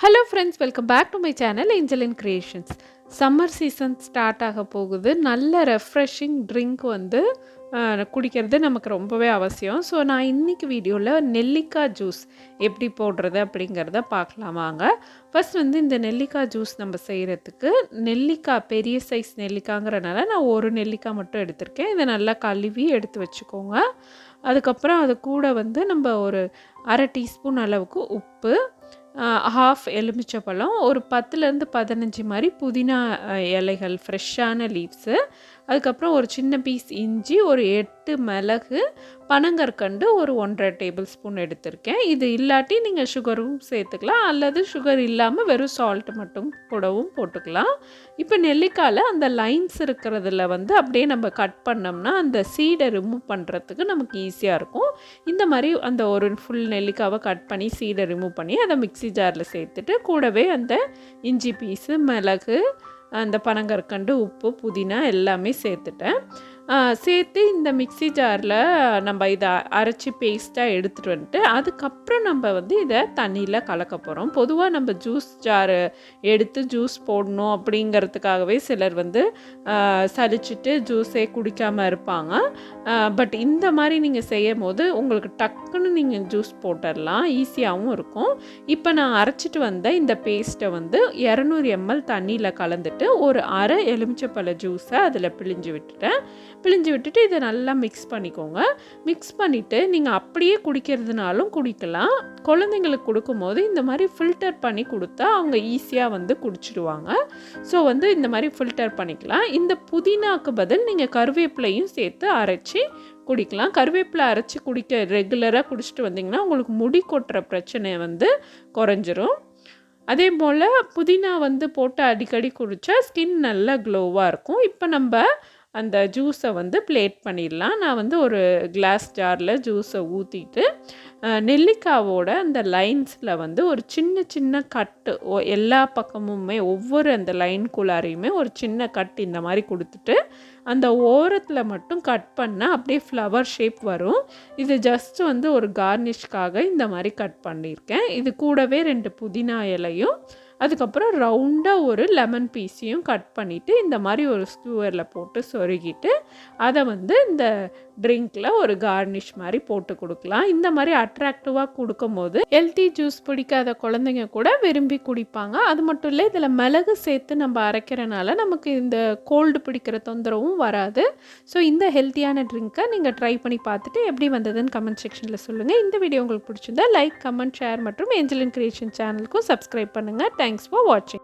Hello friends, welcome back to my channel angelinecreations. Summer season start ஆக போகுது. நல்ல refreshing drink வந்து குடிக்கிறது நமக்கு ரொம்பவே அவசியம். ஸோ நான் இன்னைக்கு வீடியோவில் நெல்லிக்காய் ஜூஸ் எப்படி போடுறது அப்படிங்கிறத பார்க்கலாம் வாங்க. ஃபர்ஸ்ட் வந்து இந்த நெல்லிக்காய் ஜூஸ் நம்ம செய்கிறதுக்கு நெல்லிக்காய் பெரிய சைஸ் நெல்லிக்காய்ங்கிறனால நான் ஒரு நெல்லிக்காய் மட்டும் எடுத்திருக்கேன். இதை நல்லா கழுவி எடுத்து வச்சுக்கோங்க. அதுக்கப்புறம் அது கூட வந்து நம்ம ஒரு அரை டீஸ்பூன் அளவுக்கு உப்பு, ஹாஃப் எலுமிச்சப்பழம், ஒரு 10லேருந்து 15 மாதிரி புதினா இலைகள் ஃப்ரெஷ்ஷான லீவ்ஸு, அதுக்கப்புறம் ஒரு சின்ன பீஸ் இஞ்சி, ஒரு 8 மிளகு, பனங்கற்கண்டு ஒரு 1.5 டேபிள் ஸ்பூன் எடுத்திருக்கேன். இது இல்லாட்டி நீங்கள் சுகரும் சேர்த்துக்கலாம், அல்லது சுகர் இல்லாமல் வெறும் சால்ட் மட்டும் கூடவும் போட்டுக்கலாம். இப்போ நெல்லிக்காயில் அந்த லைன்ஸ் இருக்கிறதுல வந்து அப்படியே நம்ம கட் பண்ணோம்னா அந்த சீடை ரிமூவ் பண்ணுறதுக்கு நமக்கு ஈஸியாக இருக்கும். இந்த மாதிரி அந்த ஒரு ஃபுல் நெல்லிக்காவை கட் பண்ணி சீடை ரிமூவ் பண்ணி அதை மிக்ஸி ஜாரில் சேர்த்துட்டு கூடவே அந்த இஞ்சி பீஸு, மிளகு, அந்த பனங்கற்கண்டு, உப்பு, புதினா எல்லாமே சேர்த்துட்டேன். சேர்த்து இந்த மிக்ஸி ஜாரில் நம்ம இதை அரைச்சி பேஸ்ட்டாக எடுத்துகிட்டு வந்துட்டு அதுக்கப்புறம் நம்ம வந்து இதை தண்ணியில் கலக்க போகிறோம். பொதுவாக நம்ம ஜூஸ் ஜாரு எடுத்து ஜூஸ் போடணும் அப்படிங்கிறதுக்காகவே சிலர் வந்து சலிச்சுட்டு ஜூஸே குடிக்காமல் இருப்பாங்க. பட் இந்த மாதிரி நீங்கள் செய்யும் போது உங்களுக்கு டக்குன்னு நீங்கள் ஜூஸ் போட்டுடலாம், ஈஸியாகவும் இருக்கும். இப்போ நான் அரைச்சிட்டு வந்த இந்த பேஸ்ட்டை வந்து 200 ml தண்ணியில் கலந்துட்டு ஒரு அரை எலுமிச்சப்பழ ஜூஸை அதில் பிழிஞ்சு விட்டுட்டு இதை நல்லா மிக்ஸ் பண்ணிக்கோங்க. மிக்ஸ் பண்ணிவிட்டு நீங்கள் அப்படியே குடிக்கிறதுனாலும் குடிக்கலாம். குழந்தைங்களுக்கு கொடுக்கும்போது இந்த மாதிரி ஃபில்டர் பண்ணி கொடுத்தா அவங்க ஈஸியாக வந்து குடிச்சிடுவாங்க. ஸோ வந்து இந்த மாதிரி ஃபில்டர் பண்ணிக்கலாம். இந்த புதினாக்கு பதில் நீங்கள் கருவேப்பிலையும் சேர்த்து அரைச்சி குடிக்கலாம். கருவேப்பிலை அரைச்சி ரெகுலராக குடிச்சிட்டு வந்தீங்கன்னா உங்களுக்கு முடி கொட்டுற பிரச்சனை வந்து குறைஞ்சிரும். அதே போல் புதினா வந்து போட்டு அடிக்கடி குடித்தா ஸ்கின் நல்லா க்ளோவாக இருக்கும். இப்போ நம்ம அந்த ஜூஸை வந்து பிளேட் பண்ணிடலாம். நான் வந்து ஒரு கிளாஸ் ஜாரில் ஜூஸை ஊற்றிட்டு நெல்லிக்காவோட அந்த லைன்ஸில் வந்து ஒரு சின்ன கட்டு எல்லா பக்கமுமே ஒவ்வொரு அந்த லைன்குள்ளாரையுமே ஒரு சின்ன கட் இந்த மாதிரி கொடுத்துட்டு அந்த ஓரத்தில் மட்டும் கட் பண்ணால் அப்படியே ஃப்ளவர் ஷேப் வரும். இது ஜஸ்ட் வந்து ஒரு கார்னிஷ்காக இந்த மாதிரி கட் பண்ணியிருக்கேன். இது கூடவே 2 புதினா இலையும் அதுக்கப்புறம் ரவுண்டாக ஒரு லெமன் பீஸையும் கட் பண்ணிவிட்டு இந்த மாதிரி ஒரு ஸ்க்யூவரில் போட்டு சொருகிட்டு அதை வந்து இந்த ட்ரிங்க்கில் ஒரு கார்னிஷ் மாதிரி போட்டு கொடுக்கலாம். இந்த மாதிரி அட்ராக்டிவாக கொடுக்கும் போது ஹெல்த்தி ஜூஸ் பிடிக்காத குழந்தைங்க கூட விரும்பி குடிப்பாங்க. அது மட்டும் இல்லை, இதில் மிளகு சேர்த்து நம்ம அரைக்கிறனால நமக்கு இந்த கோல்டு பிடிக்கிற தொந்தரவும் வராது. ஸோ இந்த ஹெல்த்தியான ட்ரிங்க்கை நீங்கள் ட்ரை பண்ணி பார்த்துட்டு எப்படி வந்ததுன்னு கமெண்ட் செக்ஷனில் சொல்லுங்கள். இந்த வீடியோ உங்களுக்கு பிடிச்சிருந்தா லைக், கமெண்ட், ஷேர் மற்றும் ஏஞ்சலின் கிரியேஷன் சேனலுக்கும் சப்ஸ்கிரைப் பண்ணுங்கள். Thanks for watching.